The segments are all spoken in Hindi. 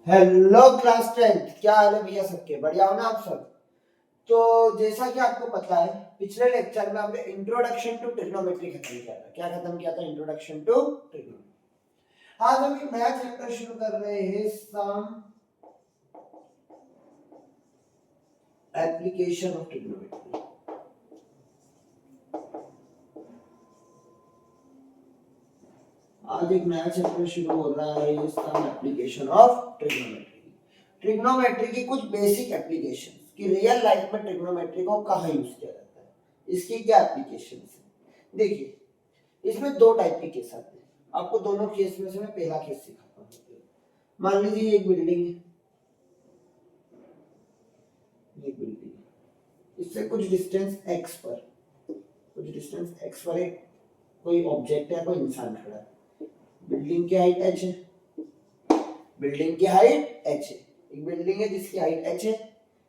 हेलो क्लास 10, क्या हाल है भैया सबके? बढ़िया हो ना आप सब? तो जैसा कि आपको पता है, पिछले लेक्चर में हमने इंट्रोडक्शन टू ट्रिग्नोमेट्री खत्म किया था। क्या खत्म किया था? Introduction to trigonometry. आज हम एक नया चैप्टर शुरू कर रहे हैं, सम एप्लीकेशन ऑफ ट्रिग्नोमेट्री। आज एक नया चैप्टर शुरू हो रहा है, some application of trigonometry. Trigonometry की कुछ बेसिक एप्लीकेशन कि रियल लाइफ में ट्रिग्नोमेट्री को कहाँ यूज किया जाता है, इसकी क्या एप्लीकेशन है। देखिए, इसमें दो टाइप के केस आते हैं। आपको दोनों केस में से मैं पहला केस सिखाता हूँ। मान लीजिए एक बिल्डिंग है, एक बिल्डिंग है, इससे कुछ डिस्टेंस x पर एक कोई ऑब्जेक्ट है, कोई इंसान खड़ा है। बिल्डिंग की हाइट h है, बिल्डिंग की हाइट h है। एक बिल्डिंग है जिसकी हाइट h है,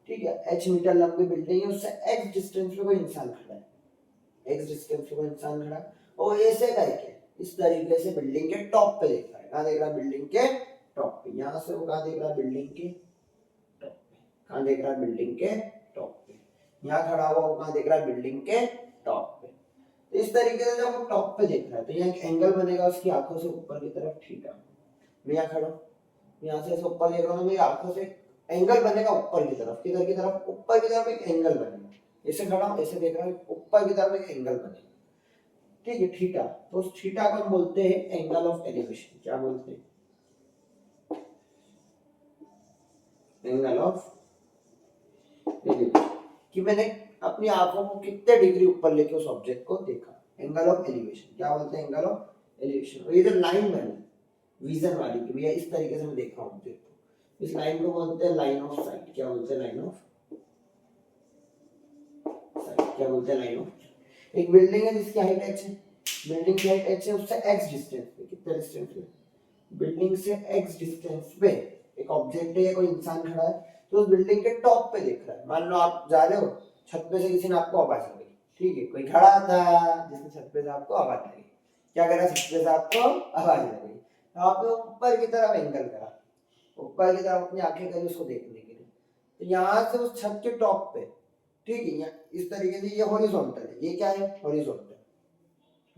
ठीक है, h मीटर लंबी बिल्डिंग है, उससे x डिस्टेंस पे कोई इंसान खड़ा है, x डिस्टेंस पे कोई इंसान खड़ा है और ऐसे करके इस तरीके से बिल्डिंग के टॉप पे देख रहा है। कहाँ देख रहा है? बिल्डिंग के टॉप पे। यहाँ से वो कहाँ देख रहा है? बिल्डिंग के टॉप पे। कहाँ देख रहा है? बिल्डिंग के टॉप पे। यहाँ खड़ा हुआ वो कहाँ देख रहा है? बिल्डिंग के टॉप पे। तो इस तरीके से जब वो टॉप पे देख रहा है तो यहाँ एक एंगल बनेगा उसकी आंखों से ऊपर की तरफ, थीटा। मैं यहाँ खड़ा हूँ, यहाँ से ऊपर देख रहा हूँ, मेरी आंखों से एंगल बनेगा ऊपर की तरफ। किधर की तरफ? ऊपर की तरफ एक एंगल बनेगा। ऐसे खड़ा हूँ, ऐसे देख रहा हूँ, ऊपर की तरफ एक एंगल बनेगा, ठीक है, थीटा। तो उस थीटा को हम बोलते हैं एंगल ऑफ एलिवेशन। क्या बोलते हैं? Angle of elevation. कि मैंने अपनी आंखों को कितने डिग्री ऊपर लेके उस ऑब्जेक्ट को देखा, एंगल ऑफ एलिवेशन। क्या बोलते हैं? Angle of elevation. और ये जो लाइन बनी विजन वाली कि भैया इस तरीके से मैं देख रहा हूँ ऑब्जेक्ट को, इस लाइन को बोलते हैं लाइन ऑफ साइट। क्या बोलते हैं? Line of site. क्या बोलते हैं? Line of. एक बिल्डिंग है जिसकी हाइट h है, बिल्डिंग की हाइट h है, उससे x डिस्टेंस पे, कितना डिस्टेंस पे? बिल्डिंग से x डिस्टेंस पे एक ऑब्जेक्ट है या कोई इंसान खड़ा है, तो उस बिल्डिंग के टॉप पे देख रहा है। मान लो आप जा रहे हो, छत पे से किसी ने आपको आवाज लगी, ठीक है, कोई खड़ा था जिसने छत पे से आपको आवाज लगी। क्या करा? छत पे से आपको आवाज लगी, तो आपने ऊपर की तरफ एंगल करा, ऊपर की तरफ अपनी आंखें करी उसको देखने के लिए। तो यहाँ से उस छत के टॉप पे, ठीक है, यहाँ इस तरीके से, ये हॉरिजॉन्टल है। ये क्या है? हॉरिजॉन्टल।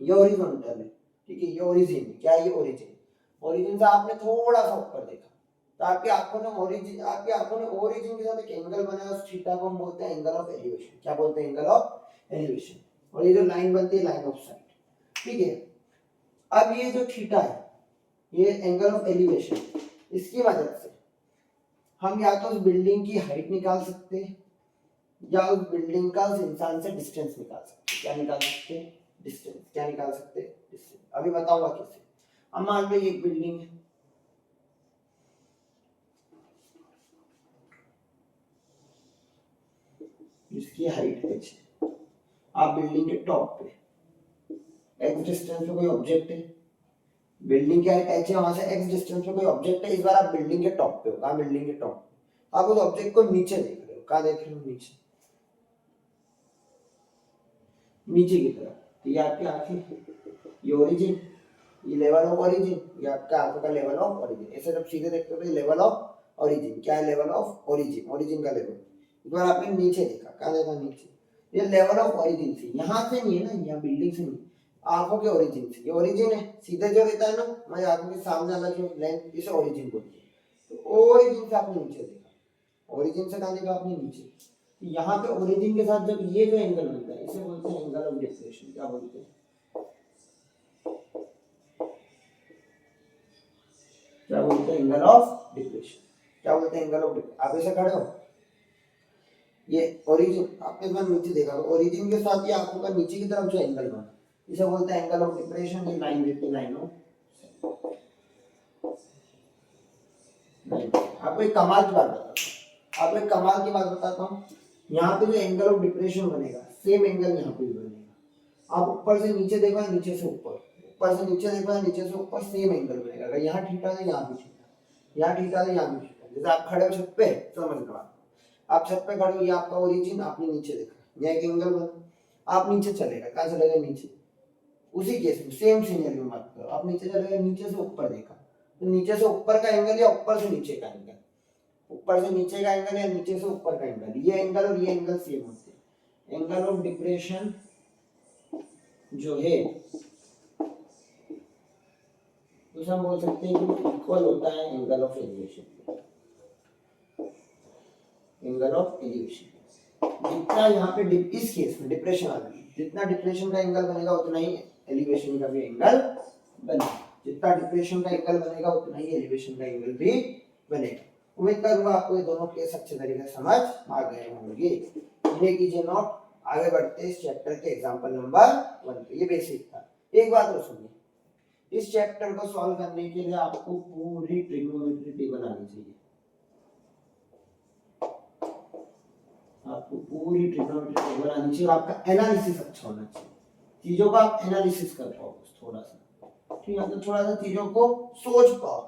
ये हॉरिजॉन्टल है, ठीक है, ये ओरिजिन। क्या है? ये ओरिजिन। ओरिजिन से आपने थोड़ा सा ऊपर देखा तो आपकी आंखों ने ओरिजिन के साथ एक एंगल बनाया, उस थीटा को हम बोलते हैं एंगल ऑफ एलिवेशन। क्या बोलते हैं? Angle of elevation. और ये जो लाइन बनती है, लाइन ऑफ साइट, ठीक है। अब ये जो थीटा है, ये एंगल ऑफ एलिवेशन, इसकी मदद से हम या तो उस बिल्डिंग की हाइट निकाल सकते हैं या उस बिल्डिंग का उस इंसान से डिस्टेंस निकाल सकते हैं। क्या निकाल सकते हैं? डिस्टेंस। क्या निकाल सकते हैं? डिस्टेंस। अभी बताऊंगा कैसे। अब मान लो एक बिल्डिंग है, जिसकी हाइट h है। आप बिल्डिंग के टॉप पे x डिस्टेंस पे कोई ऑब्जेक्ट है, बिल्डिंग की हाइट h है, वहां से x डिस्टेंस पे कोई ऑब्जेक्ट है। इस बार आप बिल्डिंग के टॉप पे हो। कहाँ? बिल्डिंग के टॉप पे। आप उस ऑब्जेक्ट को नीचे देख रहे हो। कहाँ देख रहे हो? नीचे, नीचे की तरफ। तो ये आपकी आंखें, ये ओरिजिन, ये लेवल ऑफ ओरिजिन, ये आपका आंखों का लेवल ऑफ ओरिजिन। ऐसे जब सीधे देखते हो तो ये लेवल ऑफ ओरिजिन। क्या है? लेवल ऑफ ओरिजिन, ओरिजिन का लेवल। एक बार आपने नीचे देखा, कहाँ देखा? नीचे। ये लेवल ऑफ ओरिजिन से, यहाँ से नहीं है ना, यहाँ बिल्डिंग से नहीं, आंखों के ओरिजिन से। ये ओरिजिन है, सीधे जो रहता है ना हमारी आंखों के सामने वाला जो लेंथ, इसे ओरिजिन बोलते हैं। तो ओरिजिन से आपने नीचे देखा, ओरिजिन से कहाँ देखा आपने? नीचे। यहाँ पे ओरिजिन के साथ जब ये जो एंगल बनता है, इसे बोलते हैं एंगल ऑफ डिफ्लेक्शन। क्या बोलते हैं? क्या बोलते हैं? Angle of deflection. क्या बोलते हैं? Angle of deflection. आप ऐसे खड़े हो, ये ओरिजिन आपने बार नीचे देखा, तो ओरिजिन के साथ ये आंखों का नीचे की तरफ जो एंगल बना, इसे बोलते हैं एंगल ऑफ डिफ्लेक्शन। ये लाइन रहती है, लाइन ऑफ। आपको एक कमाल की बात बताता हूँ, आपको एक कमाल की बात बताता हूँ। यहाँ पे जो एंगल ऑफ डिप्रेशन बनेगा, सेम एंगल यहाँ पे भी बनेगा। आप ऊपर से नीचे देखो, नीचे से ऊपर, ऊपर से नीचे देखो, नीचे से ऊपर, सेम एंगल बनेगा। अगर यहाँ थीटा है, यहाँ भी थीटा, यहाँ थीटा है, यहाँ भी थीटा। जैसे आप खड़े हो छत पे, समझ लो आप छत पे खड़े हो, ये आपका ओरिजिन, आपने नीचे देखा, यहाँ एक एंगल बना, आप नीचे चलेगा। कहाँ चलेगा? नीचे। उसी केस में सेम सीनियर में बात करो, आप नीचे चलेगा, नीचे से ऊपर देखा, तो नीचे से ऊपर का एंगल या ऊपर से नीचे का एंगल, ऊपर से नीचे का एंगल या नीचे से ऊपर का एंगल, ये एंगल और ये एंगल सेम होते हैं। एंगल ऑफ डिप्रेशन जो है उसे हम बोल सकते हैं कि इक्वल होता है angle of elevation. Angle of elevation जितना यहाँ पे इस केस में डिप्रेशन आ गई, जितना डिप्रेशन का एंगल बनेगा उतना ही एलिवेशन का भी एंगल बनेगा, जितना डिप्रेशन का एंगल बनेगा उतना ही एलिवेशन का एंगल भी बनेगा। उम्मीद करूंगा आपको ये दोनों केस अच्छे तरीके से समझ आ गए होंगे। इन्हें कीजिए नोट। आगे बढ़ते इस चैप्टर के एग्जांपल नंबर 1 पे। ये बेसिक था। एक बात और सुनिए, इस चैप्टर को सॉल्व करने के लिए आपको पूरी ट्रिग्नोमेट्री टेबल आनी चाहिए। आपको पूरी ट्रिग्नोमेट्री टेबल आनी चाहिए और आपका एनालिसिस अच्छा होना चाहिए। चीजों का आप एनालिसिस कर पाओ थोड़ा सा, ठीक है? तो थोड़ा सा चीजों को सोच पाओ,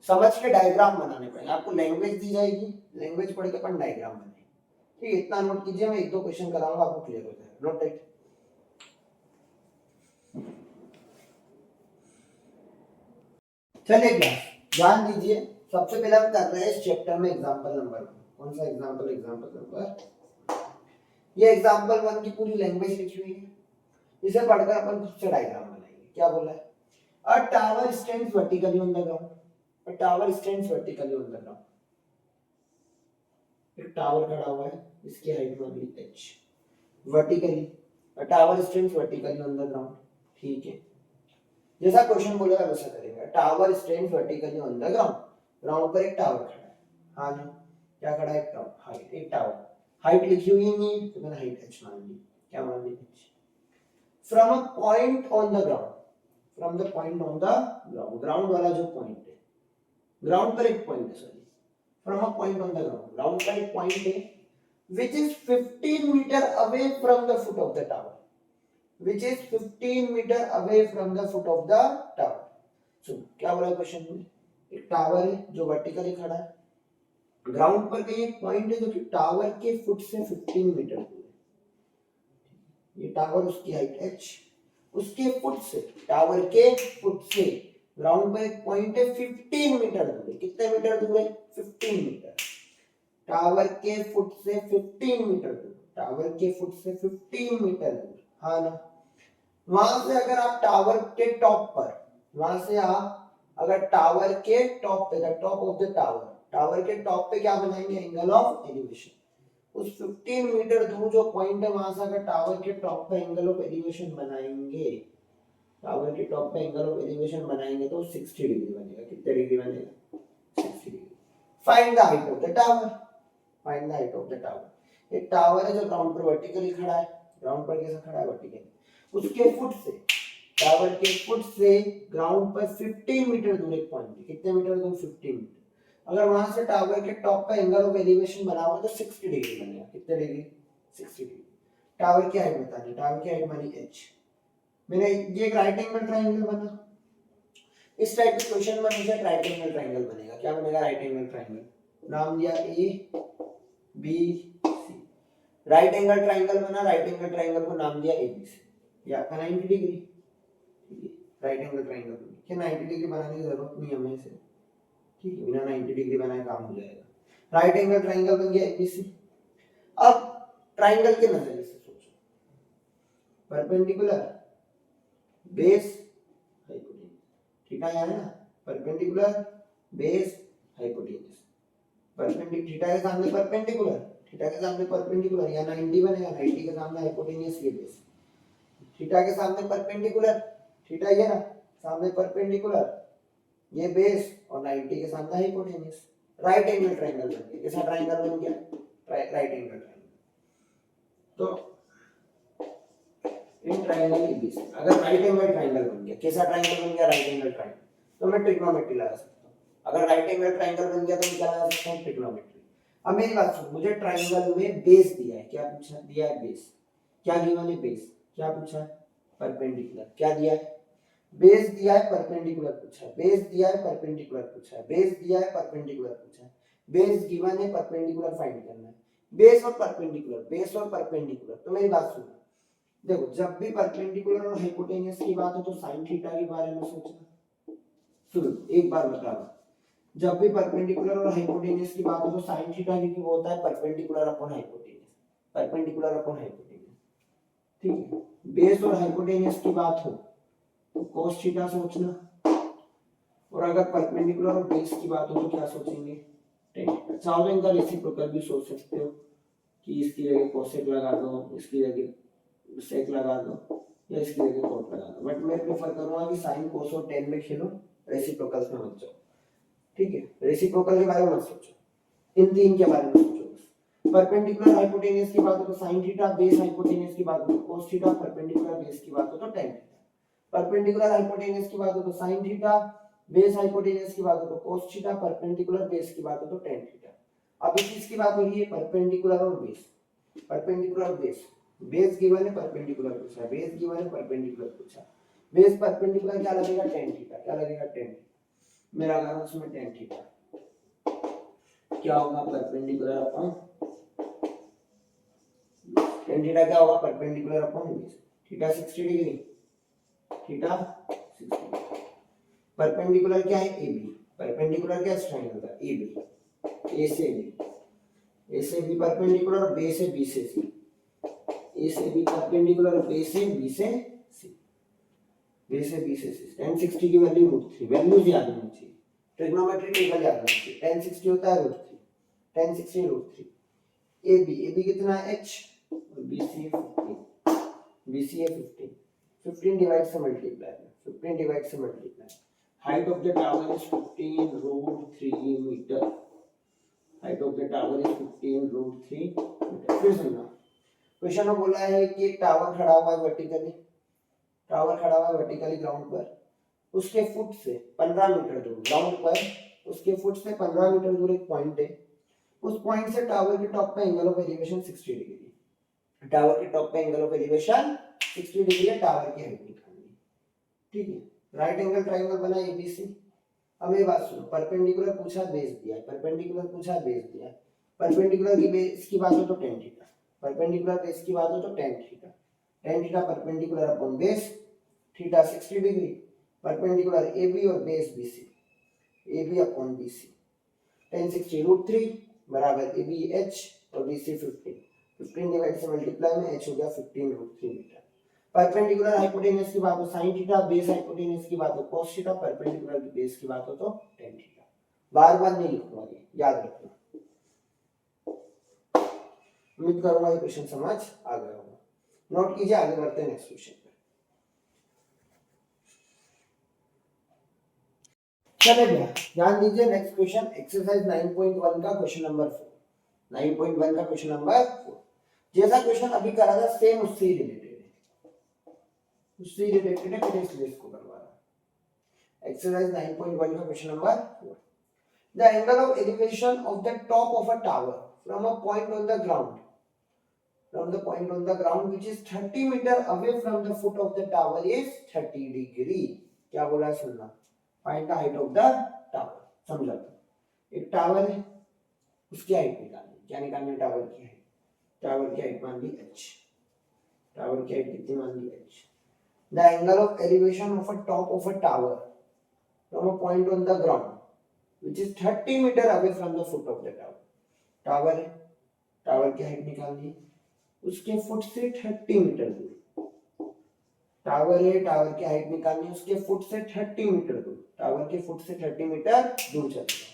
समझ के डायग्राम बनाने पड़ेंगे। आपको लैंग्वेज दी जाएगी, लैंग्वेज पढ़ के अपन डायग्राम बनाएंगे, ठीक है? इतना नोट कीजिए, मैं एक दो क्वेश्चन कराऊंगा, आपको क्लियर हो जाएगा। Note it. चलिए क्लास ध्यान दीजिए। सबसे पहले हम कर रहे हैं इस चैप्टर में एग्जांपल नंबर, कौन सा एग्जांपल? एग्जांपल नंबर, ये एग्जांपल 1 की पूरी लैंग्वेज लिखी हुई है, इसे पढ़कर अपन खुद से डायग्राम बनाएंगे। क्या बोला है? अ tower stands vertically on the ground, a tower stands vertically on the ground. एक टावर खड़ा हुआ है, इसकी हाइट मान ली h, vertically, a tower stands vertically on the ground, ठीक है? जैसा क्वेश्चन बोलेगा वैसा करेंगे। Tower stands vertically on the ground, ground पर एक टावर खड़ा है। हाँ जी, क्या खड़ा है? एक टावर, हाइट, एक टावर, हाइट लिखी हुई नहीं है तो मैंने हाइट h मान ली। क्या मान ली? h। From a point on the ground, from the point on the ground, ground वाला जो पॉइंट है, ग्राउंड पर एक पॉइंट है, sorry, from a point on the ground, ground पर एक पॉइंट है which is 15 meter away from the foot of the tower, which is 15 meter away from the foot of the tower। सुन, क्या बोला क्वेश्चन में? एक टावर है जो वर्टिकली खड़ा है, ग्राउंड पर कहीं एक पॉइंट है जो कि टावर के फुट से 15 मीटर दूर है। ये टावर, उसकी हाइट h, उसके फुट से, टावर के फुट से ग्राउंड पर एक पॉइंट है 15 मीटर दूर है। कितने मीटर दूर है? 15 मीटर। टावर के फुट से 15 मीटर दूर, टावर के फुट से 15 मीटर दूर, हाँ ना? वहां से अगर आप टावर के टॉप पर, वहां से आप अगर टावर के टॉप पे, the top of the tower, tower के टॉप पे क्या बनाएंगे? Angle of elevation. उस 15 मीटर दूर जो पॉइंट है वहां से अगर टावर के टॉप पे एंगल ऑफ एलिवेशन बनाएंगे, टावर के टॉप पे एंगल ऑफ एलिवेशन बनाएंगे तो 60 डिग्री बनेगा। कितने डिग्री बनेगा? 60 degree. Find the height of the tower, find the height of the tower. एक टावर है जो ग्राउंड पर वर्टिकली खड़ा है, ग्राउंड पर कैसा खड़ा है? वर्टिकली। उसके फुट से, टावर के फुट से ग्राउंड पर 15 मीटर दूर एक पॉइंट है। कितने मीटर दूर? 15 मीटर। अगर वहां से टावर के टॉप का एंगल ऑफ एलिवेशन बना हुआ तो 60 डिग्री बनेगा। कितने डिग्री? 60 डिग्री। टावर की हाइट बतानी, टावर की हाइट मानी h। मैंने ये एक राइट एंगल ट्रायंगल बना, इस टाइप के क्वेश्चन में हमेशा राइट एंगल ट्रायंगल बनेगा। क्या बनेगा? Right angle triangle. नाम दिया a b c, right angle triangle बना, राइट एंगल ट्रायंगल को नाम दिया abc। ये आपका 90 डिग्री, ठीक है? राइट एंगल ट्रायंगल क्या 90 डिग्री बनाने की जरूरत नहीं है हमें से, ठीक है? बिना 90 डिग्री बनाए काम हो जाएगा। राइट एंगल ट्रायंगल बन गया abc। अब ट्रायंगल के नजरिए से सोचो, परपेंडिकुलर, बेस, हाइपोटेन्यूज, थीटा यहाँ है ना, perpendicular, base, hypotenuse. Perpendicular, theta के सामने परपेंडिकुलर, थीटा के सामने परपेंडिकुलर, या 90 बनेगा, 90 के सामने हाइपोटेन्यूज, ये बेस। थीटा के सामने परपेंडिकुलर, थीटा ये ना, सामने परपेंडिकुलर, ये बेस, और 90 के सामने हाइपोटेन्यूज। राइट एंगल ट्रायंगल बन गया। कैसा ट्रायंगल बन गया? Right angle triangle. तो इन ट्रायंगल के बीच अगर राइट एंगल ट्रायंगल बन गया, कैसा ट्रायंगल बन गया? राइट एंगल ट्रायंगल, तो मैं ट्रिग्नोमेट्री लगा सकता हूं। अगर राइट एंगल ट्रायंगल बन गया तो मैं क्या लगा सकता हूं? ट्रिग्नोमेट्री। अब मेरी बात सुन, मुझे ट्रायंगल में बेस दिया है, क्या पूछा? दिया है बेस। क्या गिवन है? बेस। क्या पूछा है? परपेंडिकुलर। क्या दिया है? बेस दिया है, परपेंडिकुलर पूछा है। बेस दिया है, परपेंडिकुलर पूछा है। बेस दिया है, परपेंडिकुलर पूछा है। बेस गिवन है, परपेंडिकुलर फाइंड करना है। बेस और परपेंडिकुलर, बेस और परपेंडिकुलर। तो मेरी बात सुनो, देखो जब भी परपेंडिकुलर और हाइपोटेन्यूज की बात हो तो साइन थीटा के बारे में सोचना, सुनो एक बार बता रहा, जब भी परपेंडिकुलर और हाइपोटेन्यूज की बात हो तो साइन थीटा क्योंकि वो होता है perpendicular upon hypotenuse, perpendicular upon hypotenuse, ठीक है। बेस और हाइपोटेन्यूज की बात हो तो cos थीटा सोचना, और अगर परपेंडिकुलर और बेस की बात हो तो क्या सोचेंगे, tan थीटा। चाहो तो इनका रेसिप्रोकल भी सोच सकते हो कि इसकी जगह कोसेक लगा दो, इसकी जगह सेक लगा दो, या इसकी जगह कोट लगा दो, बट मैं प्रेफर करूंगा कि साइन कोस और tan में खेलो, रेसिप्रोकल्स में मत जाओ, ठीक है। रेसिप्रोकल के बारे में मत सोचो, इन तीन के बारे में सोचो बस। परपेंडिकुलर हाइपोटेन्यूज की बात हो तो sin थीटा, बेस हाइपोटेन्यूज की बात हो तो cos थीटा, परपेंडिकुलर बेस की बात हो तो tan थीटा। परपेंडिकुलर हाइपोटेन्यूज की बात हो तो sin थीटा, बेस हाइपोटेन्यूज की बात हो तो cos थीटा, परपेंडिकुलर बेस की बात हो तो tan थीटा। अब इस चीज की बात हो रही है परपेंडिकुलर और बेस, परपेंडिकुलर और बेस, बेस गिवन है परपेंडिकुलर पूछा, बेस गिवन है परपेंडिकुलर पूछा, बेस परपेंडिकुलर क्या लगेगा tan थीटा, क्या लगेगा tan थीटा, मेरा अगर उसमें tan थीटा क्या होगा परपेंडिकुलर अपॉन tan थीटा क्या होगा perpendicular upon base, theta 60 degree, theta 60 degree. Perpendicular क्या है AB, परपेंडिकुलर क्या ट्रायंगल का AB, A से B, A से B परपेंडिकुलर और B से B से C, A से B परपेंडिकुलर और B से B से C, B से B से C। tan 60 की वैल्यू √3, वैल्यूज याद होनी चाहिए, ट्रिग्नोमेट्री टेबल याद होनी चाहिए। tan 60 होता है √3, tan 60 √3। AB कितना है h, और BC 15, BC है 15, 15 डिवाइड से मल्टीप्लाई, 15 डिवाइड से multiply. Height of the tower is 15 √3 metre, height of the tower is 15 √3 metre. फिर सुनना, क्वेश्चन में बोला है कि टावर खड़ा हुआ है वर्टिकली, टावर खड़ा हुआ है वर्टिकली ग्राउंड पर, उसके फुट से 15 मीटर दूर, ग्राउंड पर उसके फुट से 15 मीटर दूर एक पॉइंट है, उस पॉइंट से टावर के टॉप पे angle of elevation 60 degree, tower के टॉप पे एंगल ऑफ एलिवेशन 60 डिग्री है, टावर की हाइट निकालनी, ठीक है। राइट एंगल ट्रायंगल बना एबीसी। अब ये बात सुनो, परपेंडिकुलर पूछा बेस दिया है, परपेंडिकुलर पूछा बेस दिया है, परपेंडिकुलर की बेस की बात हो तो tan थीटा, परपेंडिकुलर बेस की बात हो तो tan theta, tan theta perpendicular upon base, theta 60 degree, perpendicular AB और base BC, AB upon BC, tan 60 √3 बराबर AB h और BC 15, 15 डिवाइड से मल्टीप्लाई में h हो गया 15 √3 मीटर। परपेंडिकुलर हाइपोटेन्यूज की बात हो sin थीटा, बेस हाइपोटेन्यूज की बात हो cos थीटा, परपेंडिकुलर की बेस की बात हो तो tan थीटा। बार बार नहीं लिखूंगा, ये याद रखना। उम्मीद करूंगा ये क्वेश्चन समझ आ गया होगा, नोट कीजिए, आगे बढ़ते हैं नेक्स्ट क्वेश्चन पे। चलिए भैया ध्यान दीजिए, नेक्स्ट क्वेश्चन एक्सरसाइज 9.1 का क्वेश्चन नंबर 4, 9.1 का क्वेश्चन नंबर 4। जैसा क्वेश्चन अभी करा था सेम उससे रिलेटेड है, उससे रिलेटेड है, फिर इसलिए इसको करवा रहा हूं। एक्सरसाइज 9.1 का question number 4, the angle of elevation of the top of a tower from a point on the ground, from the point on the ground which is 30 meter away from the foot of the tower is 30 degree। क्या बोला है सुनना, find the height of the tower। समझा, एक टावर है, उसकी हाइट निकालनी, क्या निकालनी है, टावर की हाइट, टावर की हाइट मान ली h, टावर की हाइट कितनी मान ली h। the angle of elevation of a top of a tower from a point on the ground which is 30 meter away from the foot of the tower, tower है, टावर की हाइट निकालनी है, उसके फुट से 30 मीटर दूर, टावर है, टावर की हाइट निकालनी है, उसके फुट से 30 मीटर दूर, टावर के फुट से 30 मीटर दूर चलेगा,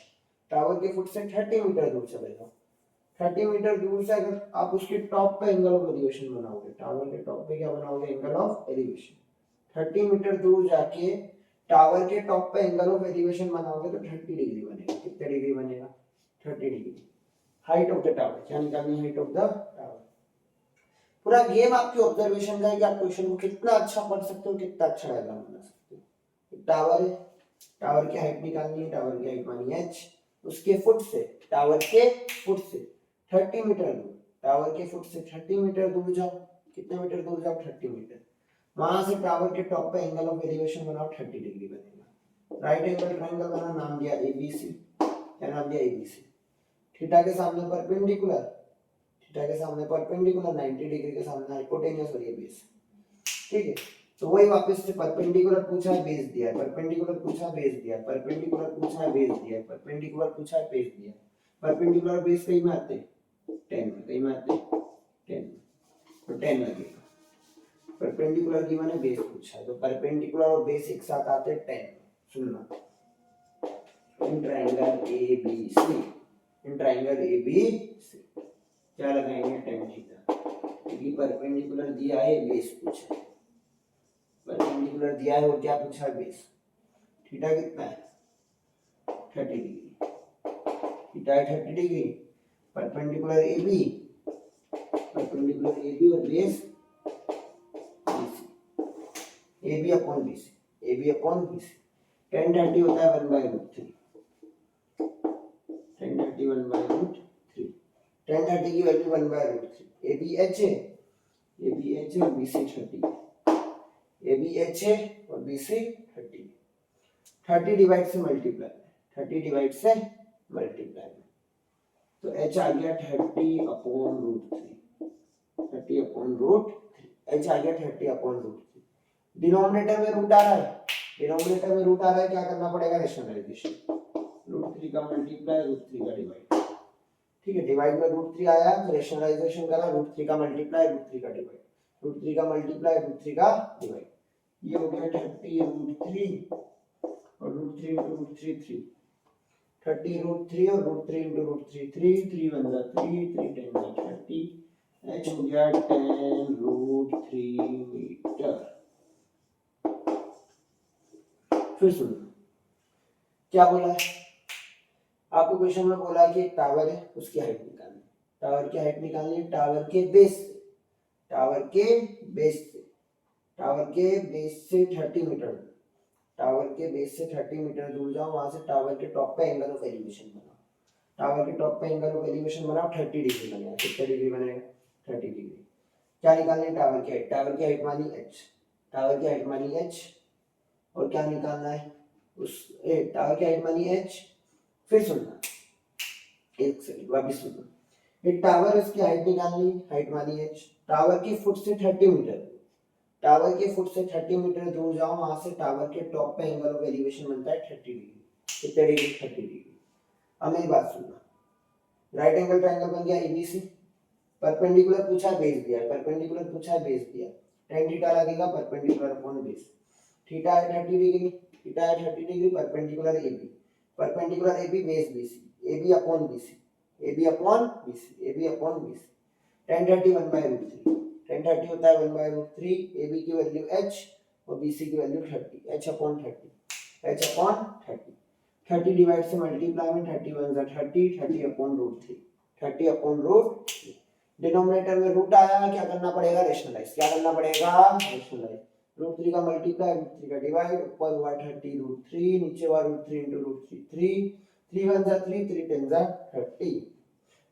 टावर के फुट से 30 मीटर दूर चलेगा। 30 मीटर दूर से अगर आप उसके टॉप पे एंगल ऑफ एलिवेशन बनाओगे, टावर के टॉप पे क्या बनाओगे, एंगल ऑफ एलिवेशन, 30 मीटर दूर जाके टावर के टॉप पे एंगल ऑफ एलिवेशन बनाओगे तो 30 डिग्री बनेगा, कितने डिग्री बनेगा, 30 degree. Height of the tower, क्या निकालनी है, हाइट ऑफ द टावर। पूरा गेम आपके ऑब्जर्वेशन का है कि आप क्वेश्चन को कितना अच्छा पढ़ सकते हो, कितना अच्छा डायग्राम बना सकते हो। टावर है, टावर की हाइट निकालनी है, टावर की हाइट मानी h, उसके फुट से, टावर के फुट से 30 मीटर दूर, टावर के फुट से 30 मीटर दूर जाओ, कितने मीटर दूर जाओ, 30 मीटर, वहां से टावर के टॉप पे एंगल ऑफ एलिवेशन बनाओ, 30 डिग्री बनेगा। राइट एंगल ट्रायंगल बना, नाम दिया एबीसी, क्या नाम दिया एबीसी। थीटा के सामने परपेंडिकुलर, थीटा के सामने परपेंडिकुलर, 90 डिग्री के सामने हाइपोटेन्यूस और ये बेस, ठीक है। तो वही वापस से परपेंडिकुलर पूछा है, बेस दिया है, परपेंडिकुलर पूछा है, बेस दिया है, परपेंडिकुलर पूछा है, बेस दिया है, परपेंडिकुलर पूछा है, बेस दिया है। परपेंडिकुलर बेस कहीं में आते 10 में, कहीं में आते 10 में, तो 10 लगेगा। परपेंडिकुलर की मैंने बेस पूछा है, तो परपेंडिकुलर और बेस एक साथ आते 10। सुनना, in triangle A B C, in triangle A B C क्या लगाएंगे, tan थीटा, क्योंकि परपेंडिकुलर दिया है, बेस पूछा है, परपेंडिकुलर दिया है और क्या पूछा है, बेस। थीटा कितना है 30 डिग्री, थीटा है 30 degree, perpendicular A B, perpendicular A B और base A B upon B C, A B upon B C. tan 30 होता है 1/√3, tan 30 1/√3, tan 30 की वैल्यू 1/√3। ए बी एच है, ए बी एच है और बी सी 30 है, ए बी एच है और बी सी 30, 30 डिवाइड से मल्टीप्लाई, 30 डिवाइड से मल्टीप्लाई, तो एच आ गया 30/√3, 30/√3, एच आ गया 30/√3। डिनोमिनेटर में रूट आ रहा है, डिनोमिनेटर में रूट आ रहा है, क्या करना पड़ेगा, रेशनलाइजेशन, √3 का मल्टीप्लाई, √3 का डिवाइड, ठीक है, डिवाइड में √3 आया तो रेशनलाइजेशन करा, √3 का मल्टीप्लाई, √3 का डिवाइड, √3 का मल्टीप्लाई, √3 का डिवाइड, ये हो गया 30√3 और √3 into √3 3, 30√3 और √3 into √3 3, 3 1 जा 3, 3 10 जा 30, h हो गया 10√3 मीटर। फिर सुनो क्या बोला है आपको, क्वेश्चन में बोला है कि एक टावर है, उसकी हाइट निकालनी, टावर की हाइट निकालनी है टावर के बेस से, टावर के बेस से, टावर के बेस से 30 मीटर, टावर के बेस से 30 मीटर दूर जाओ, वहां से टावर के टॉप पे एंगल ऑफ एलिवेशन बनाओ, टावर के टॉप पे एंगल ऑफ एलिवेशन बनाओ, 30 डिग्री बनेगा, कितना डिग्री बनेगा 30 डिग्री। क्या निकालनी है, टावर की हाइट, टावर की हाइट मानी h, टावर की हाइट मानी h, और क्या निकालना है उस टावर की हाइट मानी h। फिर सुनना, एक सेकंड वापस सुनना, एक टावर इसकी हाइट निकालनी, हाइट मानी h, टावर की फुट से 30 मीटर, टावर के फुट से 30 मीटर दूर जाओ, वहां से टावर के टॉप पे एंगल ऑफ एलिवेशन बनता है 30 डिग्री, कितने डिग्री 30 डिग्री। अब मेरी बात सुनना, राइट एंगल ट्रायंगल बन गया एबीसी, परपेंडिकुलर पूछा बेस दिया, परपेंडिकुलर पूछा बेस दिया, tan थीटा लगेगा परपेंडिकुलर अपॉन बेस, थीटा है 30 डिग्री, थीटा है 30 degree, perpendicular AB, perpendicular AB base BC, AB upon BC, AB upon BC, AB upon BC, tan 30 1/√3, tan 30 होता है 1/√3, एबी की वैल्यू h और बीसी की value 30, h upon 30, h upon 30, 30 divide से मल्टीप्लाई में 30 1 जा 30, 30 अपॉन √3, 30 अपॉन √3, डिनोमिनेटर में रूट आया, क्या करना पड़ेगा, रेशनलाइज, क्या करना पड़ेगा, रेशनलाइज, √3 का मल्टीप्लाई, √3 का डिवाइड, ऊपर हुआ 30√3, नीचे हुआ √3 into √3 3, 3 1 जा 3, 3 10 जा 30,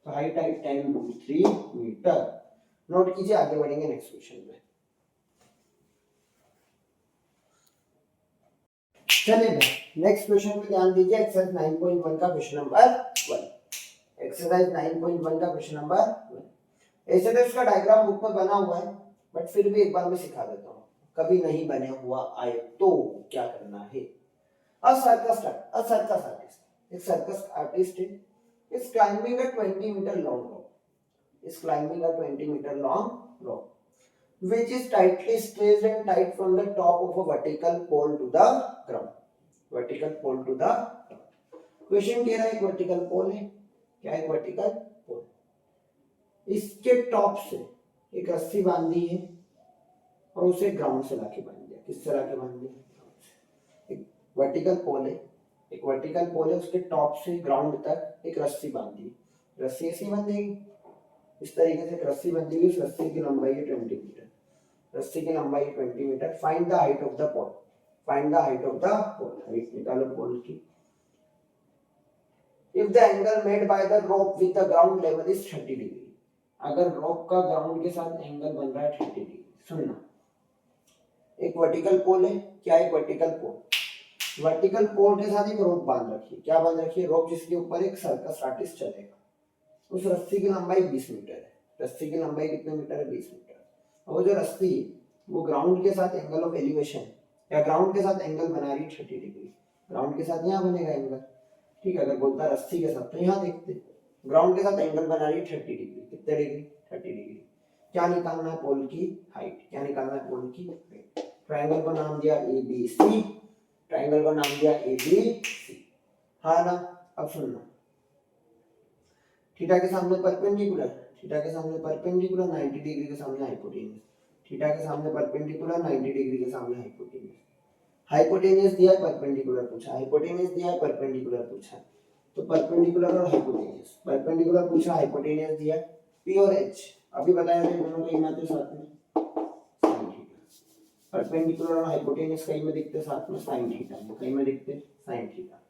तो हाइट आई 10√3 मीटर। नोट कीजिए, आगे बढ़ेंगे नेक्स्ट क्वेश्चन में। चलिए नेक्स्ट क्वेश्चन पे ध्यान दीजिए, एक्सरसाइज 9.1 का क्वेश्चन नंबर 1, एक्सरसाइज 9.1 का क्वेश्चन नंबर 1। ऐसे तो इसका डायग्राम बुक में बना हुआ है, बट फिर भी एक बार मैं सिखा देता हूँ, कभी नहीं बने हुआ आए तो क्या करना है। A circus artist, एक circus artist is climbing a 20 meter long rope, is climbing a 20 meter long rope, which is tightly stretched and tied from the top of a vertical pole to the ground, vertical pole to the ground। Question कह रहा है एक वर्टिकल पोल है, क्या है वर्टिकल पोल, इसके टॉप से एक रस्सी बांधी है और उसे ग्राउंड से लाके बांध दिया, किससे लाके बांध दिया, एक वर्टिकल पोल है, एक वर्टिकल पोल है, उसके टॉप से ग्राउंड तक एक रस्सी बांधी, रस्सी ऐसी बंधेगी, इस तरीके से एक रस्सी बंधेगी, उस रस्सी की लंबाई है 20 मीटर, रस्सी की लंबाई 20 metre. Find the height of the pole, find the height of the pole, height निकालो पोल की। If the angle made by the rope with the ground level is 30 degree, अगर रोप का ग्राउंड के साथ एंगल बन रहा है 30 डिग्री। सुनना, एक वर्टिकल पोल है, क्या है वर्टिकल पोल, वर्टिकल पोल के साथ एक रोप बांध रखी है, क्या बांध रखी है, रोप जिसके ऊपर एक सर्कस आर्टिस्ट चलेगा, उस रस्सी की लंबाई 20 मीटर है, रस्सी की लंबाई कितने मीटर है, 20 मीटर, और वो जो रस्सी है वो ग्राउंड के साथ एंगल ऑफ एलिवेशन या ग्राउंड के साथ एंगल बना रही है 30 डिग्री। ग्राउंड के साथ यहाँ बनेगा एंगल, ठीक है। अगर बोलता है रस्सी के साथ तो यहाँ देखते ग्राउंड के साथ एंगल बना रही है 30 डिग्री। कितने डिग्री? 30 डिग्री। क्या निकालना है? पोल की हाइट। क्या निकालना है? पोल की हाइट। ट्रायंगल को नाम दिया ABC, ट्रायंगल को नाम दिया ABC, हाँ ना। अब सुनना, थीटा के सामने परपेंडिकुलर, थीटा के सामने परपेंडिकुलर 90 डिग्री के सामने हाइपोटेन्यूज, थीटा के सामने परपेंडिकुलर 90 डिग्री के सामने हाइपोटेन्यूज। हाइपोटेन्यूज दिया है, परपेंडिकुलर पूछा, हाइपोटेन्यूज दिया है, परपेंडिकुलर पूछा, तो परपेंडिकुलर और हाइपोटेन्यूज। परपेंडिकुलर पूछा, हाइपोटेन्यूज दिया, P और H अभी बताया था, दोनों कहीं आते साथ में sin थीटा। परपेंडिकुलर और हाइपोटेन्यूज कहीं में दिखते साथ में sin थीटा, कहीं में दिखते sin theta.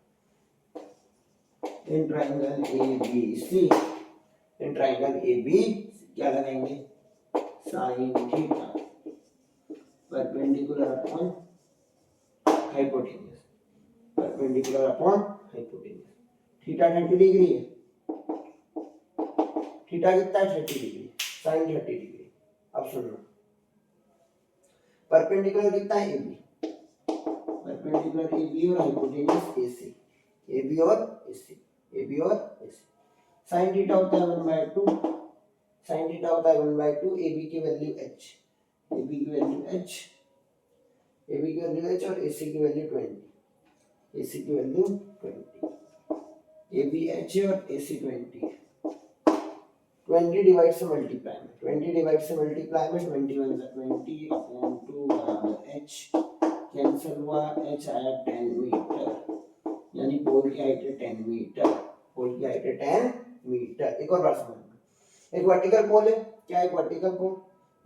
In triangle ABC, in triangle AB क्या लगाएंगे? sin theta perpendicular upon hypotenuse, perpendicular upon hypotenuse. Theta 30 degree है, थीटा कितना है? 30 डिग्री, sin 30 डिग्री। अब सुनो, परपेंडिकुलर कितना है? AB, परपेंडिकुलर AB और हाइपोटेन्यूज AC, AB और AC, AB और AC। sin थीटा होता है 1/2, sin थीटा होता है 1/2, AB की वैल्यू H, AB की वैल्यू H, AB की वैल्यू H और AC की वैल्यू 20, AC की वैल्यू 20, AB H और AC 20। 20 डिवाइड से मल्टीप्लाई में, 20 डिवाइड से मल्टीप्लाई में 21 20 अपॉन 2 बराबर H, कैंसिल हुआ, H आया 10 मीटर, यानी पोल की हाइट है 10 मीटर, पोल की हाइट है 10 मीटर। एक और बार समझना, एक वर्टिकल पोल है, क्या एक वर्टिकल पोल,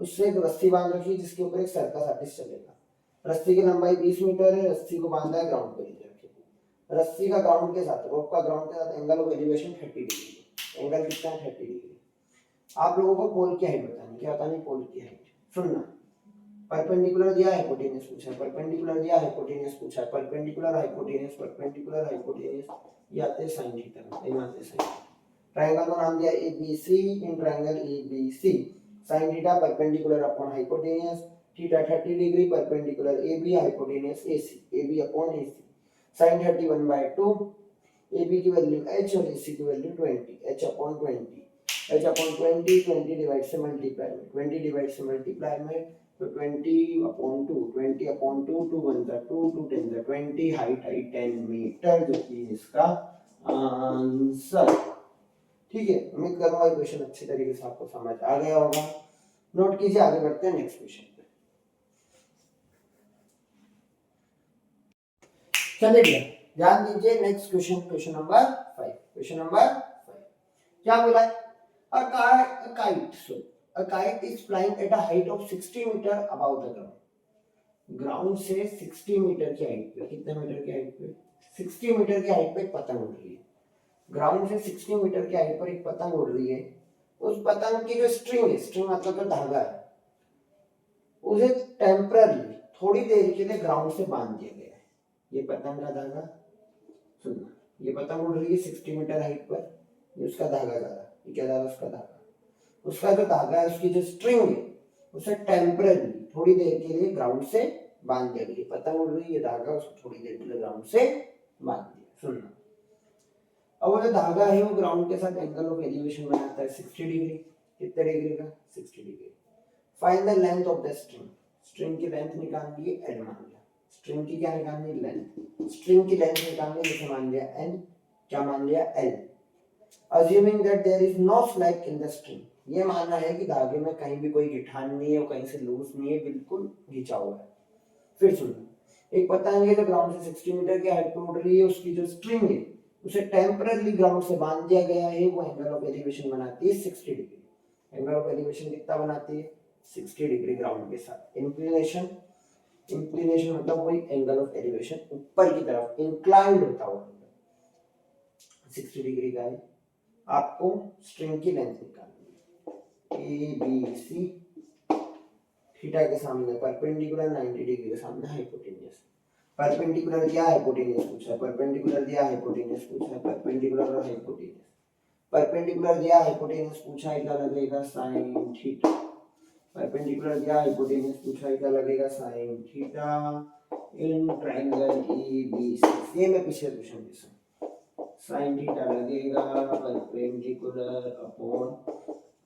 उससे एक रस्सी बांध रखी है जिसके ऊपर एक सर्कस आर्टिस्ट चलेगा। रस्सी की लंबाई 20 मीटर है, रस्सी को बांधा है ग्राउंड पे नीचे रखे, रस्सी का ग्राउंड के साथ, रोप का ग्राउंड के साथ angle of elevation 30 degree, angle कितना है? 30 डिग्री। आप लोगों को पोल की हाइट बतानी, क्या बतानी? पोल की हाइट। सुनना, परपेंडिकुलर दिया, हाइपोटेन्यूज पूछा है, परपेंडिकुलर दिया, हाइपोटेन्यूज पूछा है, परपेंडिकुलर हाइपोटेन्यूज, परपेंडिकुलर हाइपोटेन्यूज, ये आते हैं sin थीटा, ये आते हैं sin। ट्रायंगल का नाम दिया ABC, in triangle ABC sin theta perpendicular upon hypotenuse, theta 30 degree, perpendicular AB, hypotenuse AC, AB upon AC, sin 30 1/2, AB की वैल्यू H और AC की value 20, H upon 20, H upon 20, 20 divide से मल्टीप्लाई में, 20 डिवाइड से मल्टीप्लाई में, तो 20 अपॉन 2, 20 अपॉन 2, 2 1 जा 2, 2 10 जा 20, हाइट आई 10 मीटर, जो कि इसका आंसर। ठीक है, उम्मीद करूंगा ये क्वेश्चन अच्छी तरीके से आपको समझ आ गया होगा। नोट कीजिए, आगे बढ़ते हैं नेक्स्ट क्वेश्चन पे। चलिए ध्यान दीजिए, next question, question number 5, question number 5 क्या बोला है? A kite is flying at a height of 60 meter above the ground. Ground से 60 मीटर की हाइट पे, कितने मीटर की हाइट पे? 60 मीटर की हाइट पे एक पतंग उड़ रही है। ग्राउंड से 60 मीटर की हाइट पर एक पतंग उड़ रही है। उस पतंग की जो स्ट्रिंग है, स्ट्रिंग मतलब जो धागा है, उसे टेम्पररी थोड़ी देर के लिए ग्राउंड से बांध दिया गया है। ये पतंग का धागा, सुनना, ये पतंग उड़ रही है 60 मीटर हाइट पर, ये उसका धागा जा रहा है, ये क्या जा रहा है? उसका धागा, उसका जो धागा है, उसकी जो स्ट्रिंग है, उसे टेम्पररी थोड़ी देर के लिए ग्राउंड से बांध दिया गया। पतंग उड़ रही है, धागा उसको थोड़ी देर के लिए ग्राउंड से बांध दिया। सुनना, अब वो जो धागा है वो ग्राउंड के साथ एंगल ऑफ एलिवेशन बनाता है 60 डिग्री। कितने डिग्री का? 60 degree. Find the length of the string, string की लेंथ निकालनी है, एल मान लिया। स्ट्रिंग की क्या निकालनी है? लेंथ। स्ट्रिंग की लेंथ निकालनी है, जैसे मान लिया एन, क्या मान लिया? L. Assuming that there is no slack in the string, ये मानना है कि धागे में कहीं भी कोई गिठान नहीं है और कहीं से लूज नहीं है, बिल्कुल घिंचा हुआ है। फिर सुनो, एक पतंग है जो ग्राउंड से 60 मीटर की हाइट पर उड़ रही है, उसकी जो स्ट्रिंग है उसे टेम्पररी ग्राउंड से बांध दिया गया है, वो एंगल ऑफ एलिवेशन बनाती है 60 डिग्री। एंगल ऑफ एलिवेशन कितना बनाती है? 60 डिग्री ग्राउंड के साथ। इंक्लिनेशन, इंक्लिनेशन मतलब वही एंगल ऑफ एलिवेशन, ऊपर की तरफ इंक्लाइंड होता हुआ 60 डिग्री का है। आपको स्ट्रिंग की लेंथ निकालनी है, ए बी सी, थीटा के सामने परपेंडिकुलर, 90 डिग्री के सामने हाइपोटेन्यूज। परपेंडिकुलर दिया, हाइपोटेन्यूज पूछा, परपेंडिकुलर दिया, हाइपोटेन्यूज पूछा, परपेंडिकुलर और हाइपोटेन्यूज। परपेंडिकुलर दिया, हाइपोटेन्यूज पूछा, इधर लगेगा sin थीटा। परपेंडिकुलर दिया, हाइपोटेन्यूज पूछा है, क्या लगेगा sin theta in triangle ABC। ये मैं पिछले क्वेश्चन में sin थीटा लगेगा परपेंडिकुलर अपॉन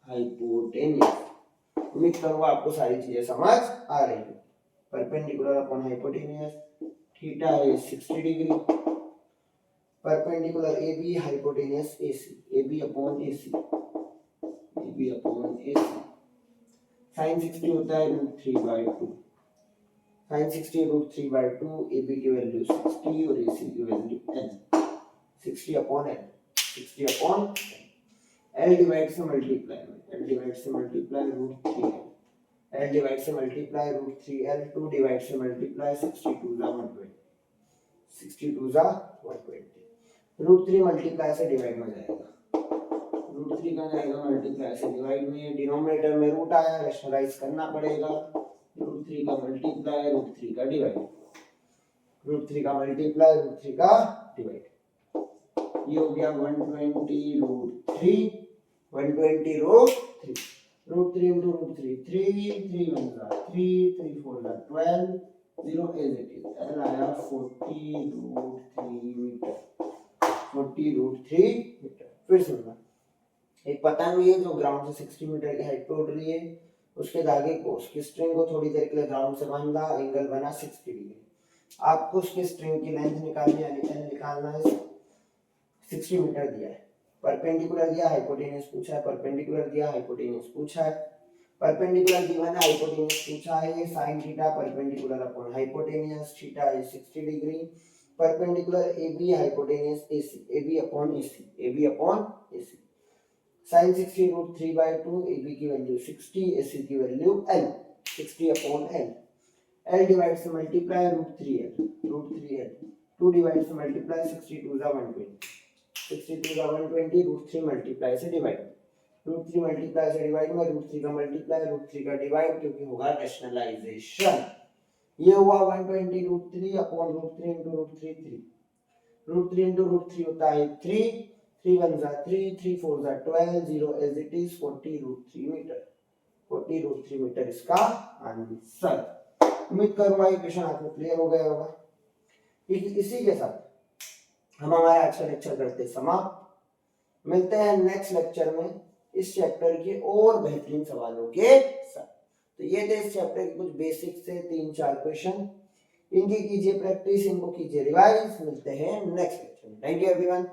हाइपोटेन्यूज। उम्मीद करूंगा आपको सारी चीजें समझ आ रही है। परपेंडिकुलर अपॉन हाइपोटेन्यूज, थीटा है 60 degree, perpendicular AB, hypotenuse AC, AB upon AC, AB upon AC। sin 60 होता है √3/2, sin 60 √3/2, AB की वैल्यू 60 और AC की value n, 60 upon n, 60 upon l divide से मल्टीप्लाई में, l डिवाइड से मल्टीप्लाई √3l, l डिवाइड से मल्टीप्लाई √3l, 2 डिवाइड से मल्टीप्लाई 62 * 120, 62 * 120, √3 मल्टीप्लाई से डिवाइड में जाएगा, √3 का जाएगा मल्टीप्लाई से डिवाइड में, डिनोमिनेटर में रूट आया, रैशनलाइज करना पड़ेगा, √3 का मल्टीप्लाई √3 का डिवाइड, √3 का मल्टीप्लाई √3 का डिवाइड, ये हो गया 120 √3, 120 √3, √3 into √3, 3, 3 1 * 3, 3 4 * 12, 0 as it is, l आया 40 √3 मीटर, 40 √3 मीटर। फिर सुनना, एक पतंग है जो ग्राउंड से 60 मीटर की हाइट पे उड़ रही है, उसके धागे को, उसकी स्ट्रिंग को थोड़ी देर के लिए ग्राउंड से बांधा, एंगल बना 60 डिग्री। आपको उसकी स्ट्रिंग की लेंथ निकालनी है, यानी l निकालना है, 60 मीटर दिया है, परपेंडिकुलर दिया, हाइपोटेन्यूज पूछा है, परपेंडिकुलर दिया, हाइपोटेन्यूज पूछा है, परपेंडिकुलर गिवन है, हाइपोटेन्यूज पूछा है, sin theta perpendicular upon hypotenuse, theta is 60 degree, perpendicular AB, hypotenuse AC, AB upon AC, AB upon AC, sin 60 √3/2, AB की वैल्यू 60, AC की value l, 60 upon l, l divide से मल्टीप्लाई √3l, 2 डिवाइड से मल्टीप्लाई 62 * 120, 62 * 120, √3 मल्टीप्लाई से डिवाइड, √3 मल्टीप्लाई से डिवाइड में √3 का मल्टीप्लाई √3 का डिवाइड, क्योंकि होगा रैशनलाइजेशन। ये हुआ 120 √3 अपॉन √3 into √3 3, √3 into √3 होता है 3, 3 1 * 3, 3 4 * 12, 0 as it is, 40 √3 metre, 40 √3 metre इसका आंसर। उम्मीद करूंगा ये क्वेश्चन आपको क्लियर हो गया होगा। इसी के साथ हम हमारा आज का लेक्चर करते समाप्त। मिलते हैं नेक्स्ट लेक्चर में इस चैप्टर के और बेहतरीन सवालों के साथ। तो ये थे इस चैप्टर के कुछ बेसिक से 3-4 क्वेश्चन, इनकी कीजिए प्रैक्टिस, इनको कीजिए रिवाइज। मिलते हैं नेक्स्ट लेक्चर में। Thank you everyone.